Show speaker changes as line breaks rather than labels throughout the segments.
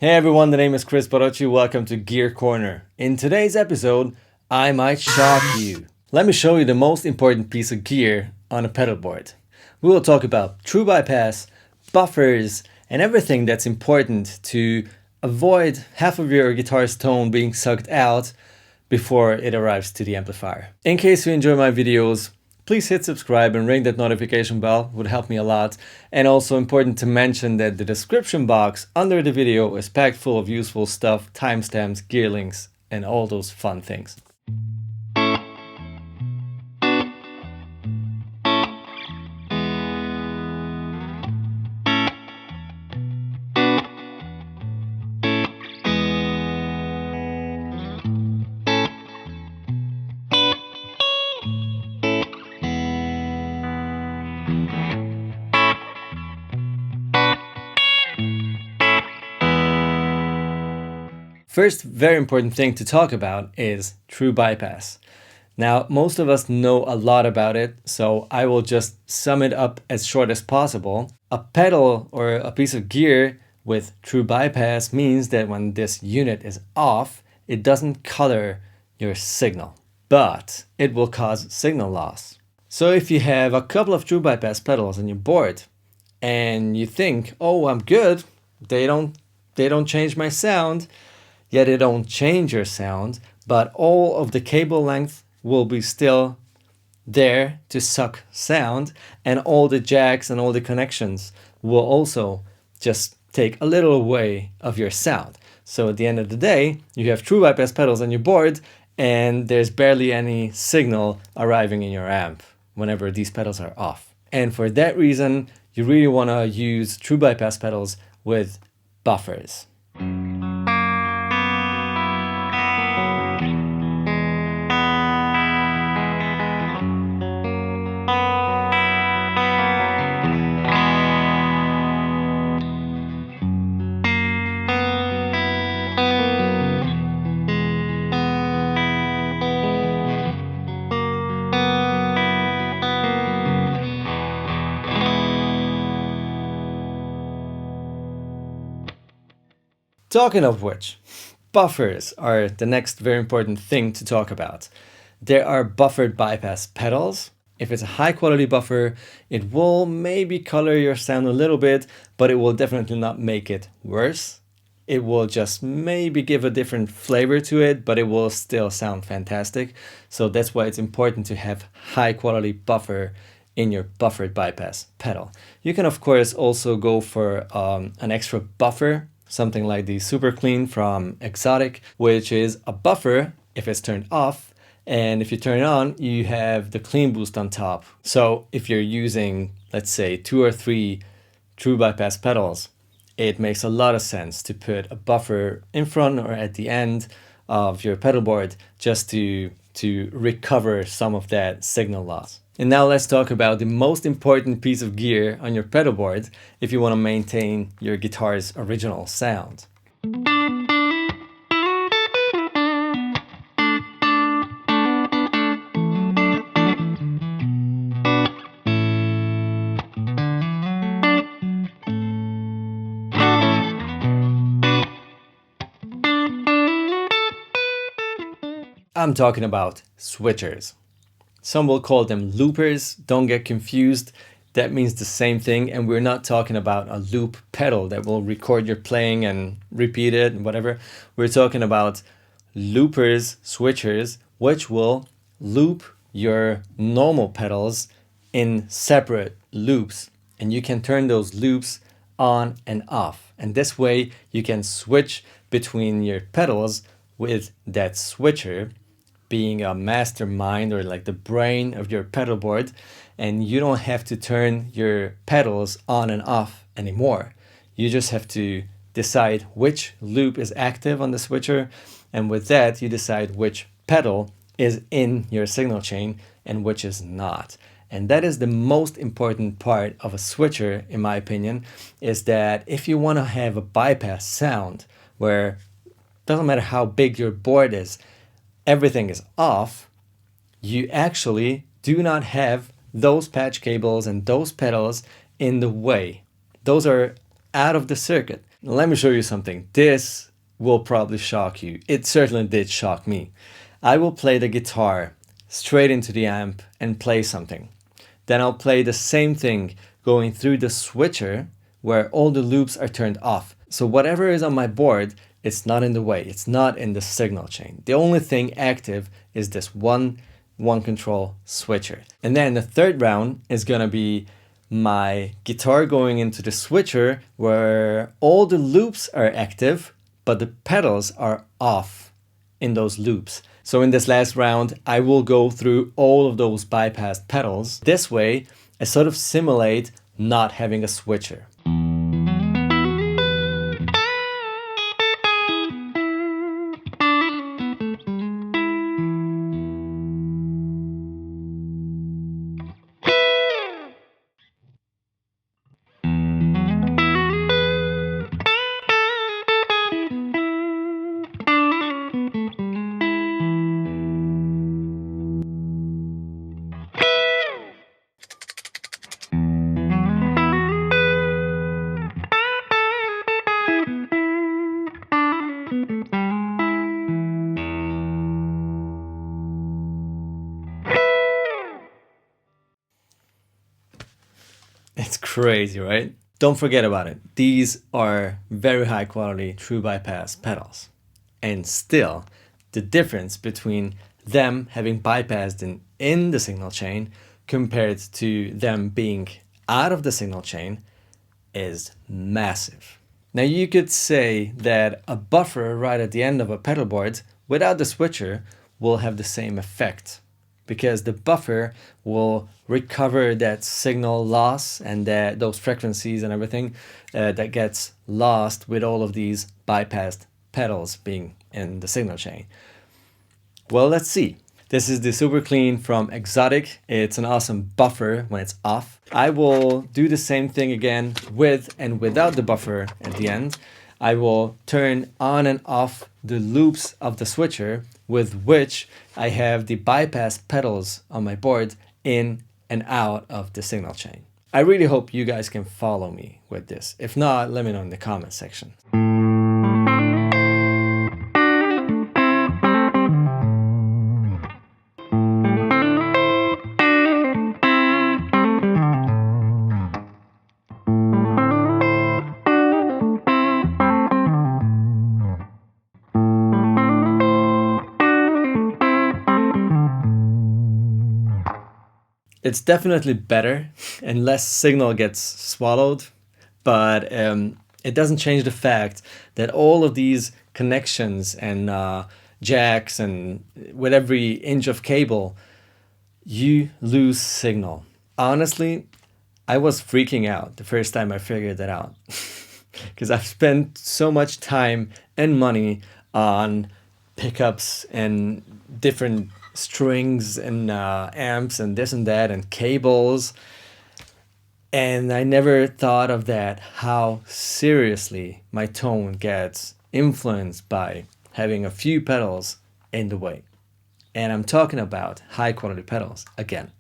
Hey everyone, the name is Kris Barocsi. Welcome to Gear Corner. In today's episode, I might shock you. Let me show you the most important piece of gear on a pedal board. We will talk about true bypass, buffers, and everything that's important to avoid half of your guitar's tone being sucked out before it arrives to the amplifier. In case you enjoy my videos, please hit subscribe and ring that notification bell, would help me a lot. And also important to mention that the description box under the video is packed full of useful stuff, timestamps, gear links, and all those fun things. First very important thing to talk about is true bypass. Now, most of us know a lot about it, so I will just sum it up as short as possible. A pedal or a piece of gear with true bypass means that when this unit is off, it doesn't color your signal, but it will cause signal loss. So if you have a couple of true bypass pedals on your board and you think, oh, I'm good, they don't change my sound, yet they don't change your sound, but all of the cable length will be still there to suck sound, and all the jacks and all the connections will also just take a little away of your sound. So at the end of the day, you have true bypass pedals on your board and there's barely any signal arriving in your amp whenever these pedals are off. And for that reason, you really want to use true bypass pedals with buffers. Talking of which, buffers are the next very important thing to talk about. There are buffered bypass pedals. If it's a high quality buffer, it will maybe color your sound a little bit, but it will definitely not make it worse. It will just maybe give a different flavor to it, but it will still sound fantastic. So that's why it's important to have high quality buffer in your buffered bypass pedal. You can of course also go for an extra buffer, something like the Super Clean from Exotic, which is a buffer if it's turned off, and if you turn it on, you have the clean boost on top. So if you're using, let's say, 2 or 3 true bypass pedals, it makes a lot of sense to put a buffer in front or at the end of your pedal board just to recover some of that signal loss. And now let's talk about the most important piece of gear on your pedal board if you want to maintain your guitar's original sound. I'm talking about switchers. Some will call them loopers. Don't get confused. That means the same thing, and we're not talking about a loop pedal that will record your playing and repeat it and whatever. We're talking about loopers, switchers, which will loop your normal pedals in separate loops, and you can turn those loops on and off. And this way you can switch between your pedals with that switcher being a mastermind or like the brain of your pedal board, and you don't have to turn your pedals on and off anymore. You just have to decide which loop is active on the switcher, and with that you decide which pedal is in your signal chain and which is not. And that is the most important part of a switcher, in my opinion, is that if you want to have a bypass sound where it doesn't matter how big your board is, everything is off, you actually do not have those patch cables and those pedals in the way. Those are out of the circuit. Let me show you something. This will probably shock you. It certainly did shock me. I will play the guitar straight into the amp and play something. Then I'll play the same thing going through the switcher where all the loops are turned off. So whatever is on my board, it's not in the way. It's not in the signal chain. The only thing active is this one control switcher. And then the third round is gonna be my guitar going into the switcher where all the loops are active, but the pedals are off in those loops. So in this last round, I will go through all of those bypassed pedals. This way, I sort of simulate not having a switcher. It's crazy, right? Don't forget about it. These are very high quality true bypass pedals. And still, the difference between them having bypassed in the signal chain compared to them being out of the signal chain is massive. Now you could say that a buffer right at the end of a pedal board without the switcher will have the same effect, because the buffer will recover that signal loss and those frequencies and everything that gets lost with all of these bypassed pedals being in the signal chain. Well, let's see. This is the Super Clean from Exotic. It's an awesome buffer when it's off. I will do the same thing again with and without the buffer at the end. I will turn on and off the loops of the switcher with which I have the bypass pedals on my board in and out of the signal chain. I really hope you guys can follow me with this. If not, let me know in the comment section. It's definitely better and less signal gets swallowed, but it doesn't change the fact that all of these connections and jacks and with every inch of cable, you lose signal. Honestly, I was freaking out the first time I figured that out because I've spent so much time and money on pickups and different strings and amps and this and that and cables, and I never thought of that, how seriously my tone gets influenced by having a few pedals in the way. And I'm talking about high quality pedals again.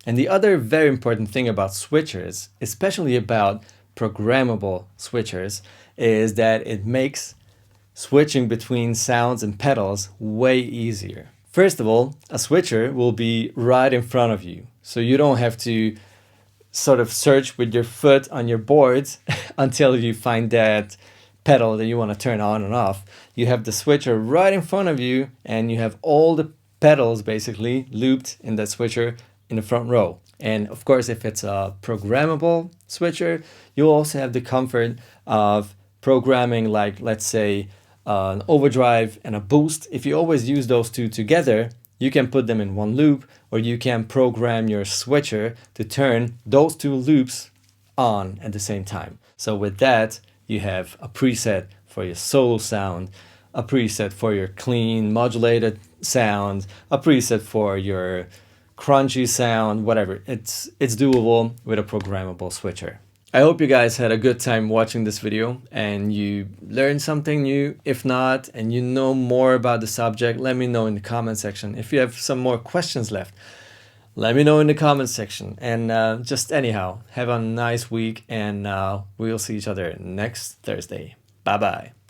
And the other very important thing about switchers, especially about programmable switchers, is that it makes switching between sounds and pedals way easier. First of all, a switcher will be right in front of you, so you don't have to sort of search with your foot on your board until you find that pedal that you want to turn on and off. You have the switcher right in front of you, and you have all the pedals basically looped in that switcher in the front row. And of course, if it's a programmable switcher, you'll also have the comfort of programming, like let's say an overdrive and a boost, if you always use those two together, you can put them in one loop, or you can program your switcher to turn those two loops on at the same time. So with that, you have a preset for your solo sound, a preset for your clean modulated sound, a preset for your crunchy sound, whatever. It's doable with a programmable switcher. I hope you guys had a good time watching this video and you learned something new. If not, and you know more about the subject, let me know in the comment section. If you have some more questions left, let me know in the comment section. And just anyhow, have a nice week, and we'll see each other next Thursday. Bye bye.